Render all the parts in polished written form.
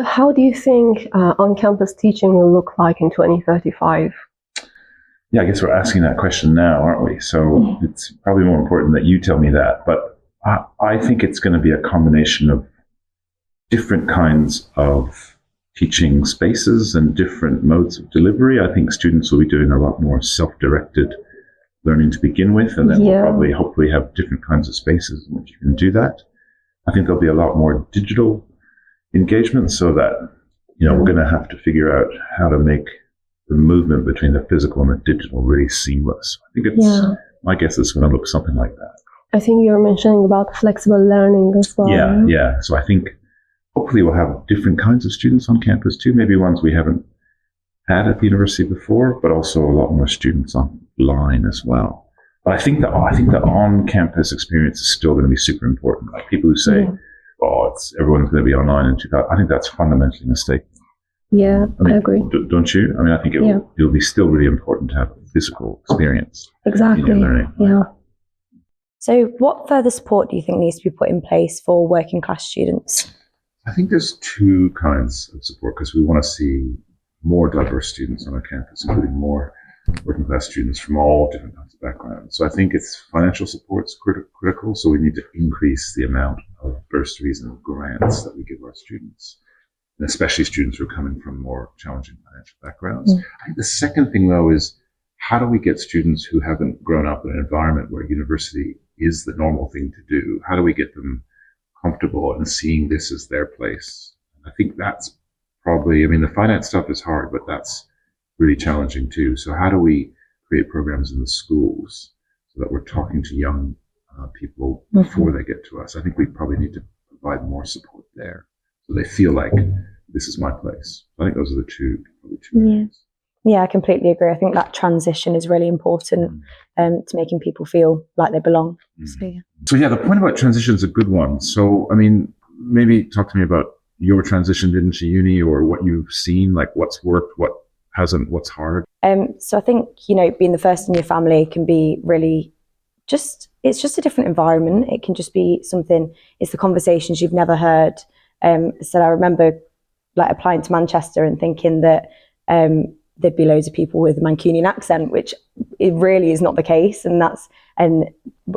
How do you think on-campus teaching will look like in 2035? Yeah, I guess we're asking that question now, aren't we? So it's probably more important that you tell me that. But I think it's going to be a combination of different kinds of teaching spaces and different modes of delivery. I think students will be doing a lot more self-directed learning to begin with, and then we'll probably hopefully have different kinds of spaces in which you can do that. I think there'll be a lot more digital engagement, so that we're going to have to figure out how to make the movement between the physical and the digital really seamless. I think my guess is going to look something like that. I think you're mentioning about flexible learning as well. Yeah. So I think hopefully we'll have different kinds of students on campus too, maybe ones we haven't had at the university before, but also a lot more students online as well. But I think the on-campus experience is still going to be super important. Like people who say, everyone's going to be online in 2000, I think that's fundamentally mistaken. Yeah, I agree. Don't you? I mean, I think it'll be still really important to have a physical experience in your learning. Yeah. So what further support do you think needs to be put in place for working class students? I think there's two kinds of support, because we want to see more diverse students on our campus, including more working class students from all different kinds of backgrounds. So I think financial support's critical. So we need to increase the amount of bursaries and grants that we give our students, and especially students who are coming from more challenging financial backgrounds. I think the second thing, though, is how do we get students who haven't grown up in an environment where university is the normal thing to do? How do we get them comfortable and seeing this as their place? I think that's probably, the finance stuff is hard, but that's really challenging too. So how do we create programs in the schools so that we're talking to young people before they get to us? I think we probably need to provide more support there, so they feel like this is my place. I think those are the two areas. Yeah, I completely agree. I think that transition is really important to making people feel like they belong. So the point about transition is a good one. So, maybe talk to me about your transition into uni, or what you've seen, like what's worked, what hasn't, what's hard. So I think, being the first in your family can be really it's just a different environment. It can just be something, it's the conversations you've never heard. So I remember applying to Manchester and thinking that there'd be loads of people with a Mancunian accent, which it really is not the case. And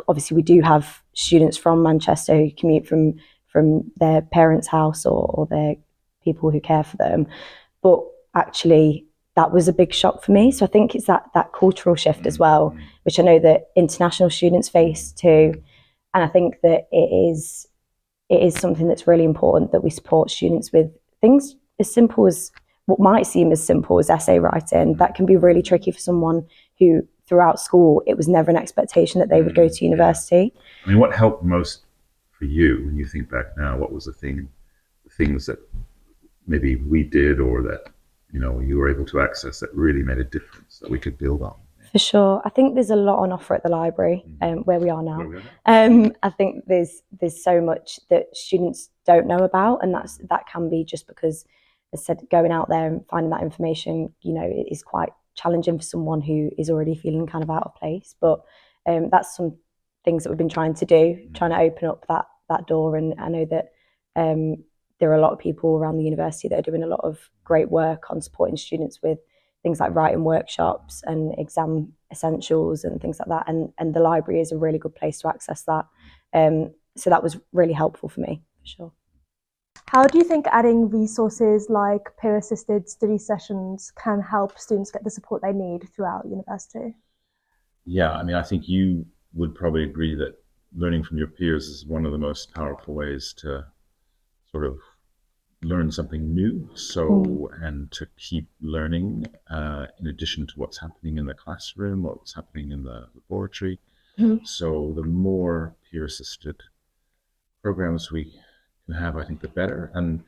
obviously we do have students from Manchester who commute from their parents' house or their people who care for them. But actually that was a big shock for me. So I think it's that cultural shift as well, which I know that international students face too. And I think that it is something that's really important that we support students with things as simple as what might seem as simple as essay writing. That can be really tricky for someone who throughout school, it was never an expectation that they would go to university. What helped most for you when you think back now? What was the things that maybe we did, or that you were able to access, that really made a difference that we could build on? For sure. I think there's a lot on offer at the library, where we are now. I think there's so much that students don't know about, and that can be just because, as I said, going out there and finding that information, it is quite challenging for someone who is already feeling kind of out of place. But that's some things that we've been trying to do, trying to open up that door. And I know that there are a lot of people around the university that are doing a lot of great work on supporting students with things like writing workshops and exam essentials and things like that. And the library is a really good place to access that. So that was really helpful for me, for sure. How do you think adding resources like peer-assisted study sessions can help students get the support they need throughout university? Yeah, I think you would probably agree that learning from your peers is one of the most powerful ways to sort of learn something new, and to keep learning in addition to what's happening in the classroom, what's happening in the laboratory. So the more peer-assisted programs we can have, I think the better. And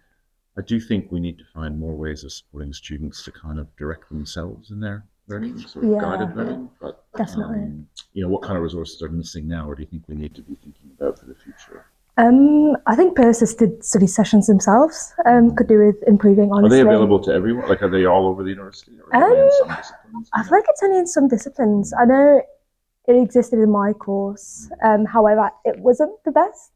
I do think we need to find more ways of supporting students to kind of direct themselves in their learning, sort of guided learning. But definitely. What kind of resources are missing now, or do you think we need to be thinking about for the future? I think peer-assisted study sessions themselves could do with improving, honestly. Are they available to everyone? Like, are they all over the university? Or are they in some disciplines? I feel like it's only in some disciplines. I know it existed in my course. However, it wasn't the best.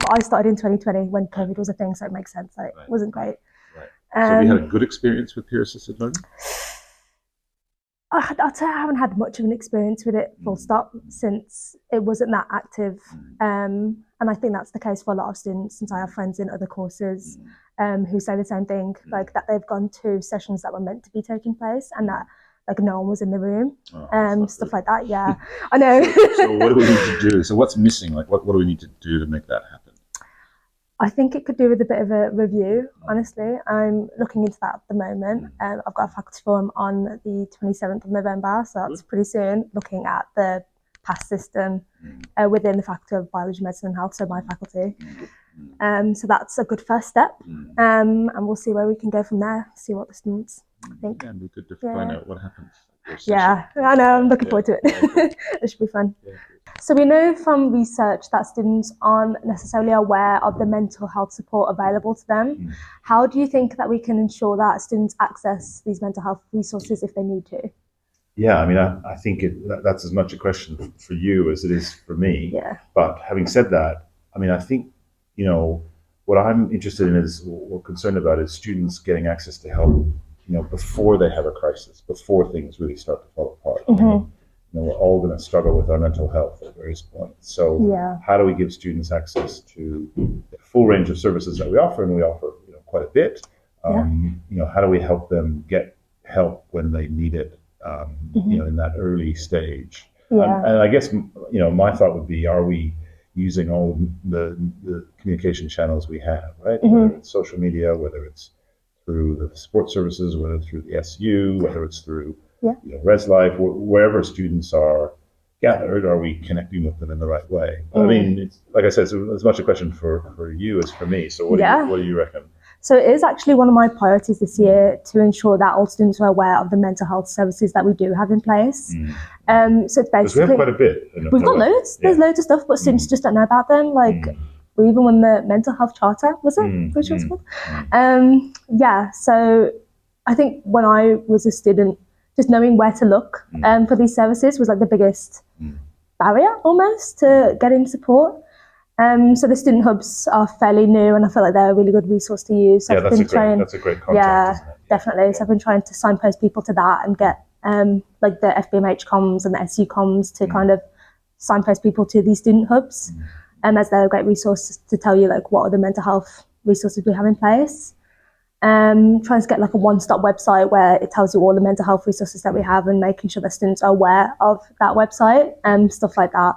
I started in 2020 when COVID was a thing, so it makes sense that it wasn't great. So have you had a good experience with peer-assisted learning? I'd say I haven't had much of an experience with it, full stop, since it wasn't that active. And I think that's the case for a lot of students, since I have friends in other courses who say the same thing, like that they've gone to sessions that were meant to be taking place and that like no one was in the room, stuff like that. Yeah, I know. So what do we need to do? So what's missing? Like what do we need to do to make that happen? I think it could do with a bit of a review, honestly. I'm looking into that at the moment. I've got a faculty forum on the 27th of November, so that's pretty soon, looking at the past system within the Faculty of Biology, Medicine and Health, so my faculty. So that's a good first step. And we'll see where we can go from there, see what the students think. And we could find out what happens. Yeah, I know, I'm looking forward to it. It should be fun. Yeah. So we know from research that students aren't necessarily aware of the mental health support available to them. How do you think that we can ensure that students access these mental health resources if they need to? Yeah, I mean, I think that's as much a question for you as it is for me. Yeah. But having said that, I mean, I think, you know, what I'm interested in is, what we're concerned about is students getting access to help, you know, before they have a crisis, before things really start to fall apart. You know, we're all going to struggle with our mental health at various points. So how do we give students access to the full range of services that we offer? And we offer, you know, quite a bit. You know, how do we help them get help when they need it, you know, in that early stage? And I guess, you know, my thought would be, are we using all the communication channels we have, right? Whether it's social media, whether it's through the support services, whether it's through the SU, whether it's through you know, Res Life, wherever students are gathered, are we connecting with them in the right way? I mean, it's, like I said, it's as much a question for you as for me. So what do you reckon? So it is actually one of my priorities this year to ensure that all students are aware of the mental health services that we do have in place. So it's basically, we have quite a bit. We've got loads. There's loads of stuff, but students just don't know about them. Like we even won the mental health charter, was it? Pretty sure it's called. Yeah. So I think when I was a student, just knowing where to look for these services was like the biggest barrier almost to getting support. So the student hubs are fairly new, and I feel like they're a really good resource to use. So that's a great concept, isn't it? Definitely. So I've been trying to signpost people to that and get like the FBMH comms and the SU comms to kind of signpost people to these student hubs, as they're a great resource to tell you like what are the mental health resources we have in place. Trying to get like a one-stop website where it tells you all the mental health resources that we have and making sure that students are aware of that website and stuff like that.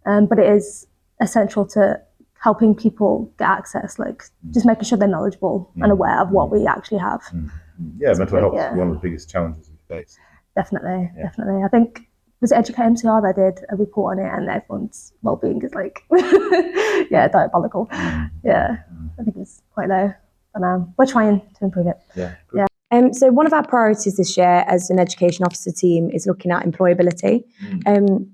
But it is essential to helping people get access, like just making sure they're knowledgeable and aware of what we actually have. Yeah, mental health is one of the biggest challenges we face. Definitely. I think, was it Educate MCR that did a report on it, and everyone's well-being is like, diabolical. Yeah, I think it's quite low. But we're trying to improve it. So one of our priorities this year as an education officer team is looking at employability.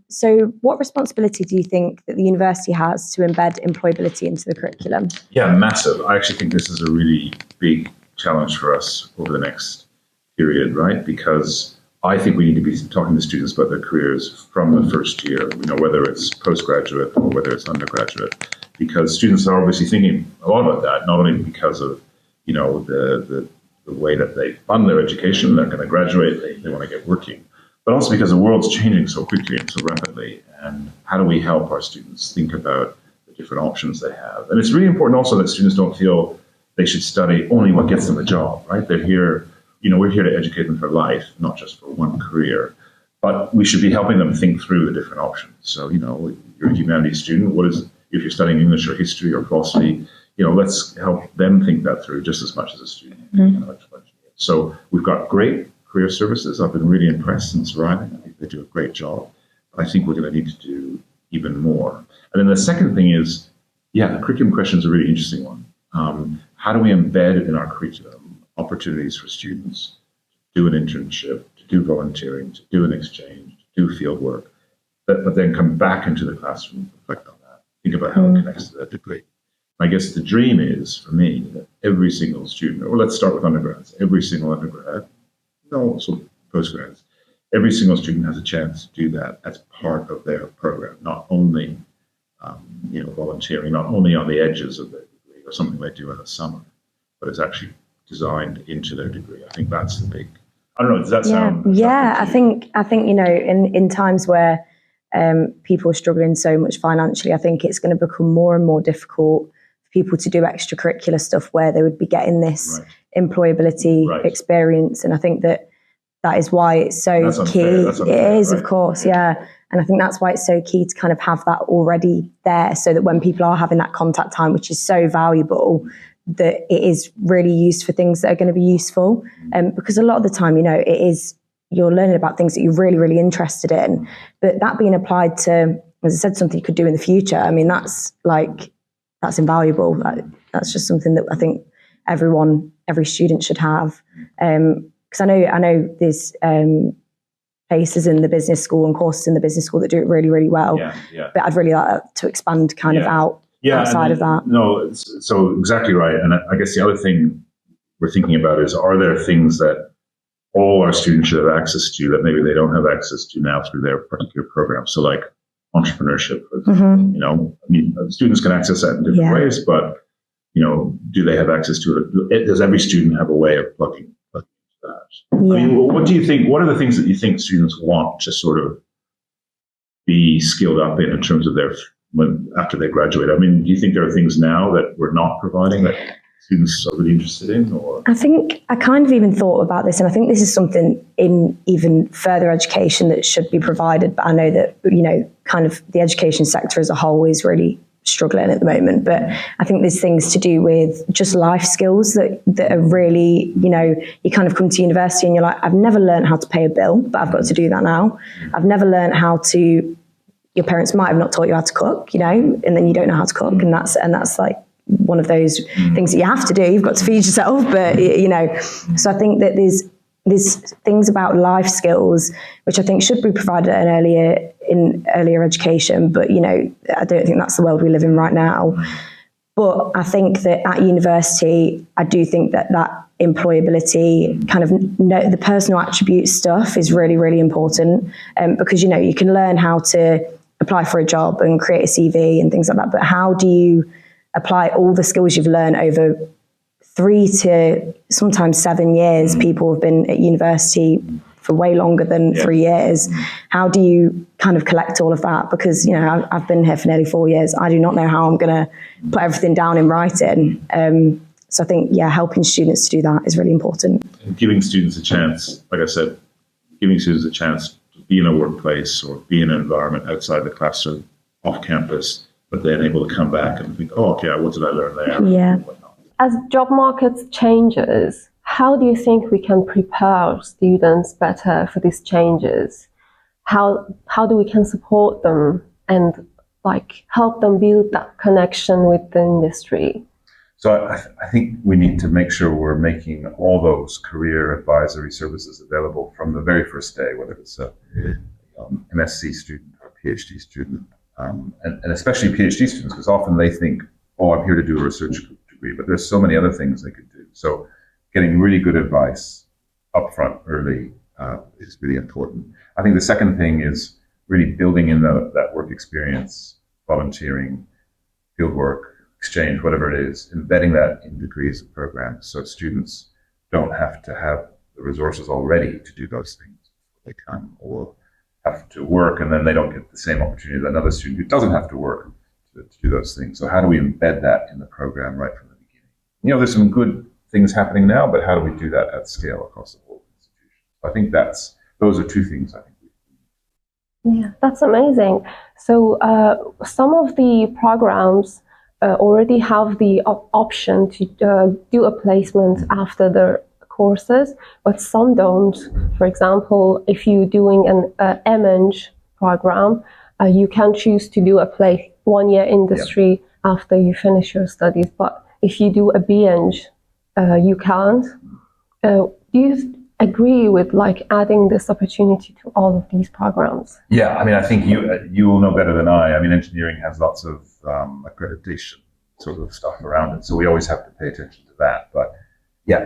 So what responsibility do you think that the university has to embed employability into the curriculum? Yeah, massive. I actually think this is a really big challenge for us over the next period, right? Because I think we need to be talking to students about their careers from the first year, you know, whether it's postgraduate or whether it's undergraduate, because students are obviously thinking a lot about that, not only because of, you know, the way that they fund their education, they're going to graduate, they want to get working, but also because the world's changing so quickly and so rapidly. And how do we help our students think about the different options they have? And it's really important also that students don't feel they should study only what gets them a job, right? They're here, you know, we're here to educate them for life, not just for one career. But we should be helping them think through the different options. So, you know, you're a humanities student, if you're studying English or history or philosophy, you know, let's help them think that through just as much as a student. So we've got great career services. I've been really impressed since arriving. I think they do a great job. But I think we're going to need to do even more. And then the second thing is, the curriculum question is a really interesting one. How do we embed in our curriculum opportunities for students to do an internship, to do volunteering, to do an exchange, to do field work, but then come back into the classroom and reflect on that. Think about how it connects to that degree. I guess the dream is, for me, that every single student, or let's start with undergrads, every single undergrad, also postgrads, every single student has a chance to do that as part of their program, not only volunteering, not only on the edges of their degree or something they do in the summer, but it's actually designed into their degree. I think that's the big. I don't know. Does that sound? Yeah. I think in times where people are struggling so much financially, I think it's going to become more and more difficult for people to do extracurricular stuff where they would be getting this employability experience. And I think that is why it's so key. It is, of course, yeah. And I think that's why it's so key to kind of have that already there, so that when people are having that contact time, which is so valuable, that it is really used for things that are going to be useful. Because a lot of the time, you're learning about things that you're really, really interested in, but that being applied to, as I said, something you could do in the future. I mean, that's invaluable. That's just something that I think every student should have. Because I know there's places in the business school and courses in the business school that do it really, really well. But I'd really like to expand kind of outside of that. No, so exactly right. And I guess the other thing we're thinking about is, are there things that all our students should have access to that maybe they don't have access to now through their particular program? So like entrepreneurship, for example, I mean, students can access that in different ways, but, do they have access to it? Does every student have a way of plugging into that? I mean, what do you think? What are the things that you think students want to sort of be skilled up in terms of after they graduate? I mean, do you think there are things now that we're not providing that students are really interested in? Or I think I kind of even thought about this, and I think this is something in even further education that should be provided. But I know that, kind of the education sector as a whole is really struggling at the moment. But I think there's things to do with just life skills that are really, you kind of come to university and you're like, I've never learned how to pay a bill, but I've got to do that now. I've never learned how to, your parents might have not taught you how to cook, and then you don't know how to cook. And that's like one of those things that you have to do. You've got to feed yourself, but so I think that there's things about life skills which I think should be provided at in earlier education, but I don't think that's the world we live in right now. But I think that at university, I do think that employability, kind of the personal attribute stuff is really, really important, because you can learn how to apply for a job and create a CV and things like that, but how do you apply all the skills you've learned over 3 to sometimes 7 years? People have been at university for way longer than 3 years. How do you kind of collect all of that? Because, I've been here for nearly 4 years. I do not know how I'm going to put everything down in writing. So I think, helping students to do that is really important. And giving students a chance, like I said, giving students a chance to be in a workplace or be in an environment outside the classroom, off campus, but then able to come back and think, what did I learn there? Yeah. As job markets changes, how do you think we can prepare students better for these changes? How do we can support them and help them build that connection with the industry? So I think we need to make sure we're making all those career advisory services available from the very first day, whether it's a MSc student or PhD student, and especially PhD students, because often they think, I'm here to do a research degree, but there's so many other things they could do. So getting really good advice upfront early is really important. I think the second thing is really building in that work experience, volunteering, field work, exchange, whatever it is, embedding that in degrees and programs so students don't have to have the resources already to do those things before they come, or have to work and then they don't get the same opportunity as another student who doesn't have to work to do those things. So how do we embed that in the program right from the beginning? There's some good things happening now, but how do we do that at scale across the whole institution? I think those are two things I think. Yeah, that's amazing. So some of the programs already have the option to do a placement after the courses, but some don't. For example, if you're doing an MEng program, you can choose to do a 1-year industry after you finish your studies. But if you do a BEng, you can't. Do you agree with adding this opportunity to all of these programs? Yeah, I think you will know better than I. Engineering has lots of accreditation sort of stuff around it, so we always have to pay attention to that. But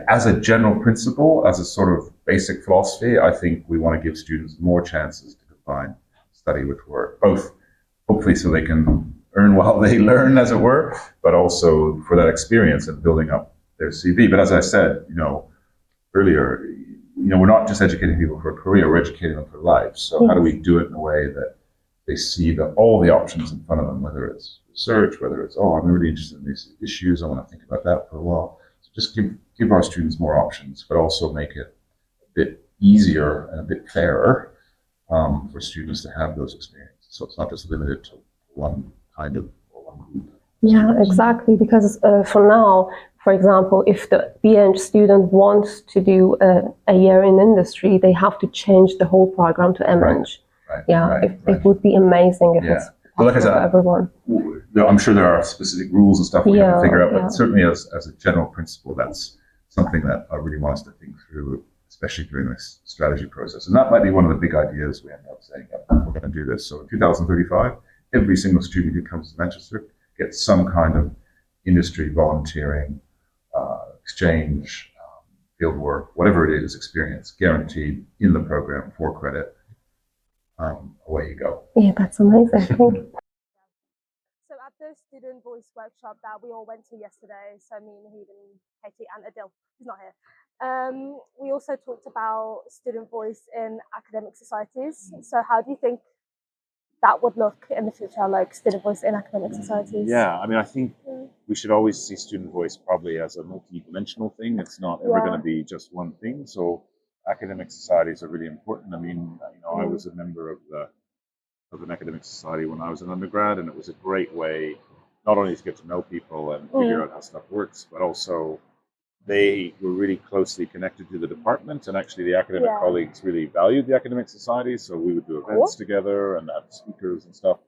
as a general principle, as a sort of basic philosophy, I think we want to give students more chances to combine study with work, both hopefully so they can earn while they learn, as it were, but also for that experience and building up their CV. But as I said, earlier, we're not just educating people for a career, we're educating them for life. So how do we do it in a way that they see all the options in front of them, whether it's research, whether it's, I'm really interested in these issues, I want to think about that for a while. So just give our students more options, but also make it a bit easier and a bit fairer for students to have those experiences. So it's not just limited to one kind of or one group. Yeah, exactly. Because for now, for example, if the BEng student wants to do a year in industry, they have to change the whole program to MEng. Right. Yeah, it would be amazing if it's like I said, for everyone. I'm sure there are specific rules and stuff we have to figure out, but yeah. certainly as a general principle, that's something that I really want us to think through, especially during this strategy process. And that might be one of the big ideas we end up saying, we're going to do this. So in 2035, every single student who comes to Manchester gets some kind of industry volunteering, exchange, field work, whatever it is, experience guaranteed in the program for credit. Away you go. Yeah, that's amazing. Thank you. So at the student voice workshop that we all went to yesterday, so me, Nahid and Katie and Adil, who's not here, we also talked about student voice in academic societies. So how do you think that would look in the future, like student voice in academic societies? Yeah, I mean, I think we should always see student voice probably as a multi-dimensional thing. It's not ever going to be just one thing. So academic societies are really important. I mean, I was a member of an academic society when I was an undergrad, and it was a great way not only to get to know people and figure out how stuff works, but also they were really closely connected to the department, and actually the academic colleagues really valued the academic society, so we would do events together and have speakers and stuff.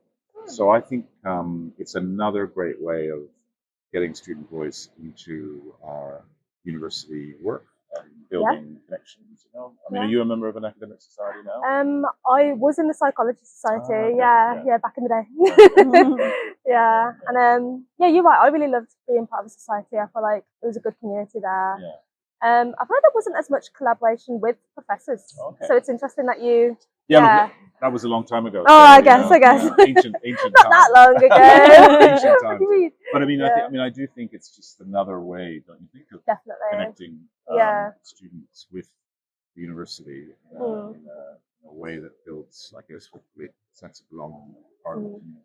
So I think it's another great way of getting student voice into our university work and building connections. I mean, are you a member of an academic society now? I was in the psychology society, back in the day. Yeah, and you're right. I really loved being part of a society. I feel like it was a good community there. I feel like there wasn't as much collaboration with professors, so it's interesting that you. That was a long time ago. Oh, so, I guess. Ancient Not times. that long ago. Ancient times. But I mean, I do think it's just another way, don't you think, of connecting students with the university in a way that builds, like, a sense of belonging part of the community.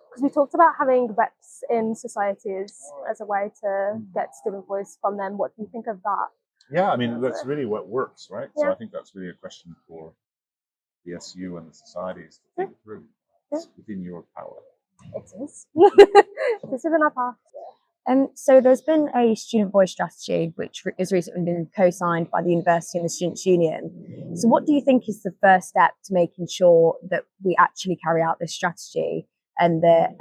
Because we talked about having reps in societies as a way to get student voice from them. What do you think of that? Yeah, I mean, that's really what works, right? So I think that's really a question for the SU and the societies to think through. It's within your power. It is. It is within our power. So there's been a student voice strategy which has recently been co-signed by the university and the Students' Union. So what do you think is the first step to making sure that we actually carry out this strategy and that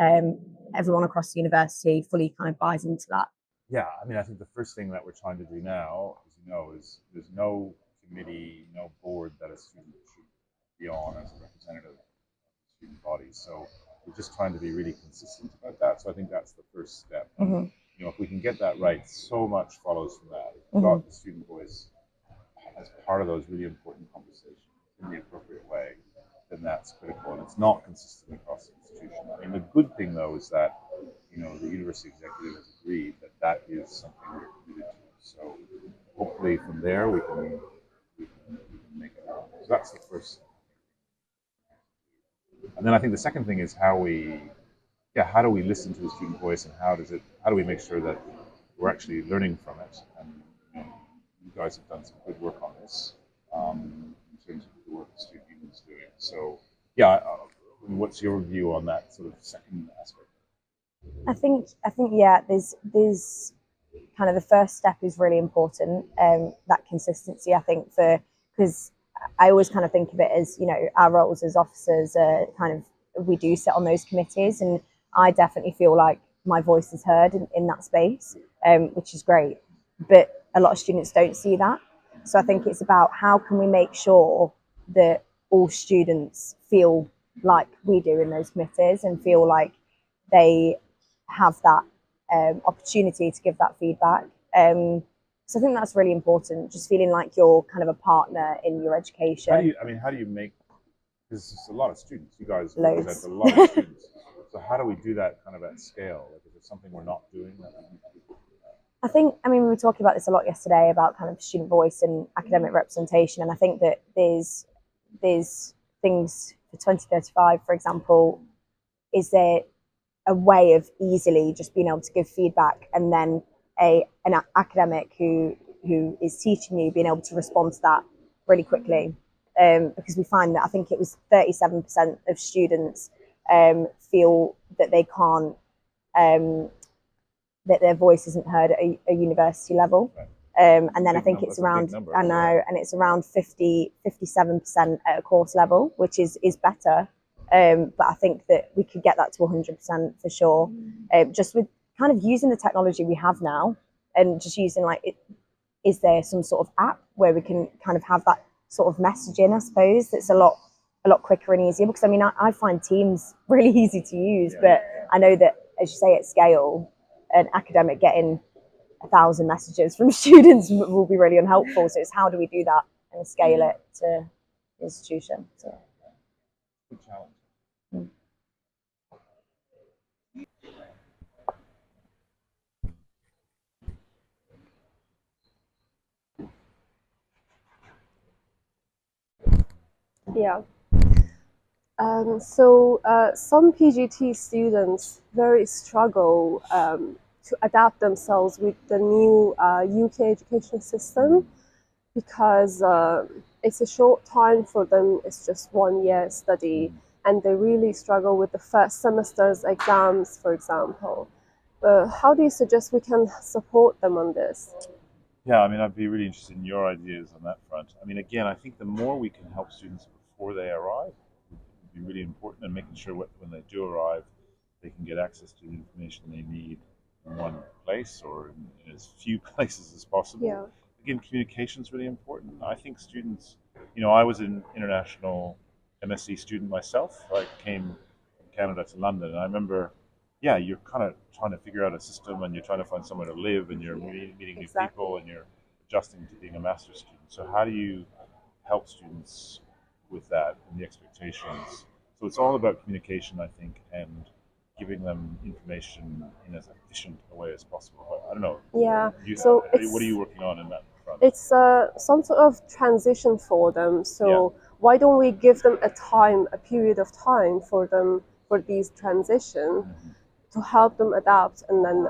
everyone across the university fully kind of buys into that? Yeah, I mean, I think the first thing that we're trying to do now, as you know, is there's no committee, no board that a student should be on as a representative of the student body. So we're just trying to be really consistent about that. So I think that's the first step. If we can get that right, so much follows from that. If we've got the student voice as part of those really important conversations in the appropriate way, then that's critical. And it's not consistent across the institution. I mean, the good thing, though, is that the university executive has agreed that that is something we're committed to. So hopefully from there we can make it happen. So that's the first thing. And then I think the second thing is how do we listen to the student voice, and how do we make sure that we're actually learning from it? And you guys have done some good work on this in terms of the work the student union is doing. So what's your view on that sort of second aspect? I think there's kind of the first step is really important. That consistency, I think, because I always kind of think of it as, our roles as officers are we do sit on those committees, and I definitely feel like my voice is heard in that space, which is great. But a lot of students don't see that. So I think it's about how can we make sure that all students feel like we do in those committees and feel like they have that opportunity to give that feedback. So I think that's really important, just feeling like you're kind of a partner in your education. How do you make, because it's a lot of students, you guys Loads. represent a lot of students. So how do we do that kind of at scale? Like, is there something we're not doing that we need to do? I think, I mean, we were talking about this a lot yesterday about kind of student voice and academic representation, and I think that there's things for 2035, for example. Is there a way of easily just being able to give feedback, and then an academic who is teaching you being able to respond to that really quickly? Because we find that I think it was 37% of students feel that they can't, that their voice isn't heard at a university level. And then I think it's around, I know, and it's around 57% at a course level, which is better. But I think that we could get that to 100% for sure. Just with kind of using the technology we have now, and just using is there some sort of app where we can kind of have that sort of messaging, I suppose, that's a lot quicker and easier? Because I mean, I find Teams really easy to use, but I know that, as you say, at scale, an academic getting 1,000 messages from students will be really unhelpful. So it's how do we do that and scale it to the institution? So. Good challenge. Yeah. Some PGT students very struggle to adapt themselves with the new UK education system because it's a short time for them. It's just 1 year study, and they really struggle with the first semester's exams, for example. How do you suggest we can support them on this? Yeah, I mean, I'd be really interested in your ideas on that front. I mean, again, I think the more we can help students before they arrive would be really important, and making sure when they do arrive, they can get access to the information they need in one place or in as few places as possible. Yeah. Again, communication is really important. I think students, I was an international MSc student myself. I came from Canada to London, and I remember, you're kind of trying to figure out a system, and you're trying to find somewhere to live, and you're meeting new people, and you're adjusting to being a master's student. So how do you help students with that and the expectations? So it's all about communication, I think, and giving them information in as efficient a way as possible. But I don't know. Yeah. What are you working on in that front? It's some sort of transition for them. So why don't we give them a period of time for these transition to help them adapt, and then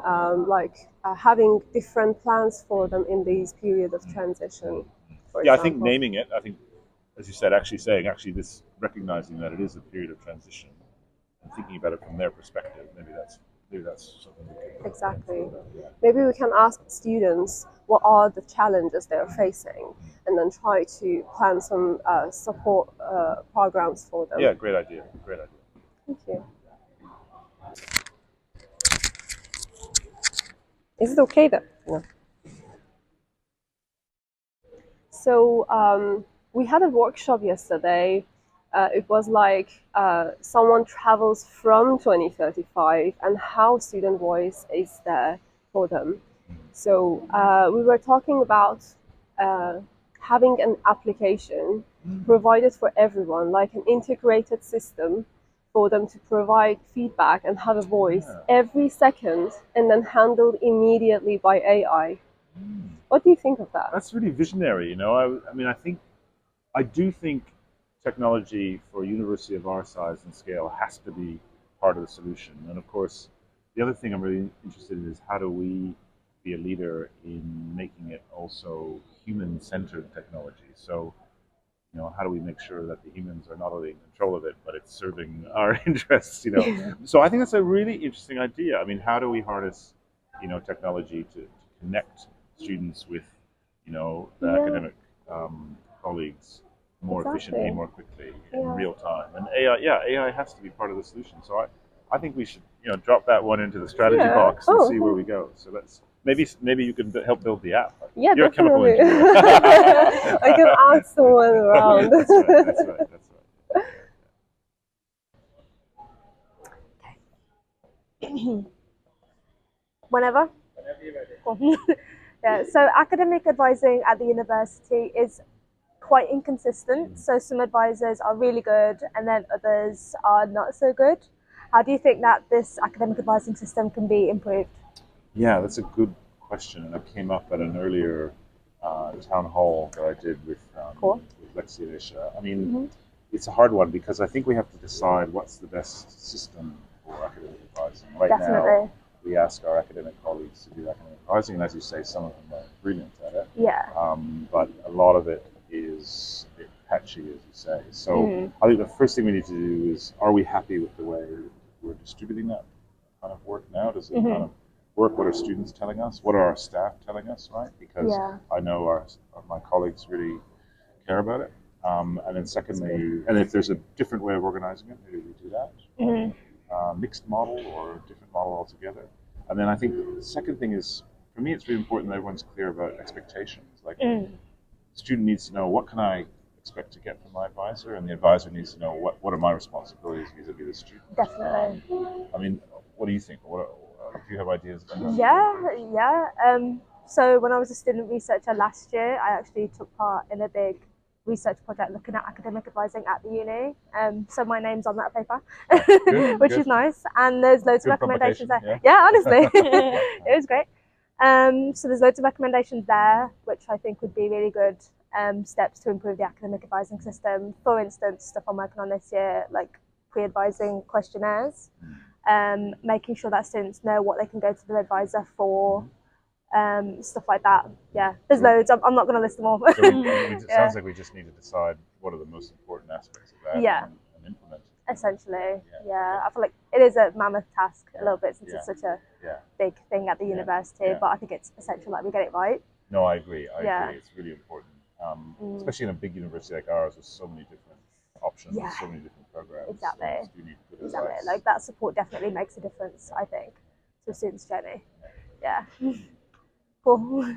having different plans for them in these period of transition. I think naming it. I think, as you said, this recognizing that it is a period of transition and thinking about it from their perspective. Maybe that's something we can. Exactly. Maybe we can ask students what are the challenges they're facing, and then try to plan some support programs for them. Yeah, great idea. Thank you. Is it okay though? No. So we had a workshop yesterday. It was like someone travels from 2035 and how student voice is there for them. So we were talking about having an application provided for everyone, like an integrated system for them to provide feedback and have a voice every second, and then handled immediately by AI. What do you think of that? That's really visionary. I do think technology for a university of our size and scale has to be part of the solution. And of course, the other thing I'm really interested in is how do we be a leader in making it also human-centered technology. So, how do we make sure that the humans are not only in control of it, but it's serving our interests, So I think that's a really interesting idea. I mean, how do we harness, technology to connect students with, the academic colleagues more efficiently, more quickly, in real time. And AI has to be part of the solution. So I think we should, drop that one into the strategy box and see where we go. So that's maybe you can help build the app. Yeah, You're definitely. A chemical engineer. I can ask someone around. That's right. Whenever you're ready. Yeah, so academic advising at the university is quite inconsistent. So some advisors are really good and then others are not so good. How do you think that this academic advising system can be improved? Yeah, that's a good question, and it came up at an earlier town hall that I did with Lexi and Isha. I mean, it's a hard one because I think we have to decide what's the best system for academic advising. Right now, we ask our academic colleagues to do academic advising, and as you say, some of them are brilliant at it. Yeah. But a lot of it is a bit patchy, as you say. So I think the first thing we need to do is, are we happy with the way we're distributing that kind of work now? Does it kind of work? What are students telling us? What are our staff telling us, right? Because I know my colleagues really care about it. And then secondly, and if there's a different way of organizing it, maybe we do that. Mixed model or a different model altogether. And then I think the second thing is, for me, it's really important that everyone's clear about expectations. Like, the student needs to know, what can I expect to get from my advisor? And the advisor needs to know, what are my responsibilities vis-a-vis the student? Definitely. I mean, what do you think? Do you have ideas? Yeah. So when I was a student researcher last year, I actually took part in a big research project looking at academic advising at the uni. So my name's on that paper, which is nice. And there's loads of recommendations there. Yeah, honestly, it was great. So there's loads of recommendations there, which I think would be really good steps to improve the academic advising system. For instance, stuff I'm working on this year, like pre-advising questionnaires, making sure that students know what they can go to their advisor for. Stuff like that. Yeah, there's loads. I'm not going to list them all. So it sounds like we just need to decide what are the most important aspects of that and implement it. Essentially, I feel like it is a mammoth task a little bit, since it's such a big thing at the university, but I think it's essential that we get it right. No, I agree. It's really important, especially in a big university like ours with so many different options and so many different programs. Exactly. So you need good advice. Like that support definitely makes a difference, I think, to a student's journey. Yeah. Cool.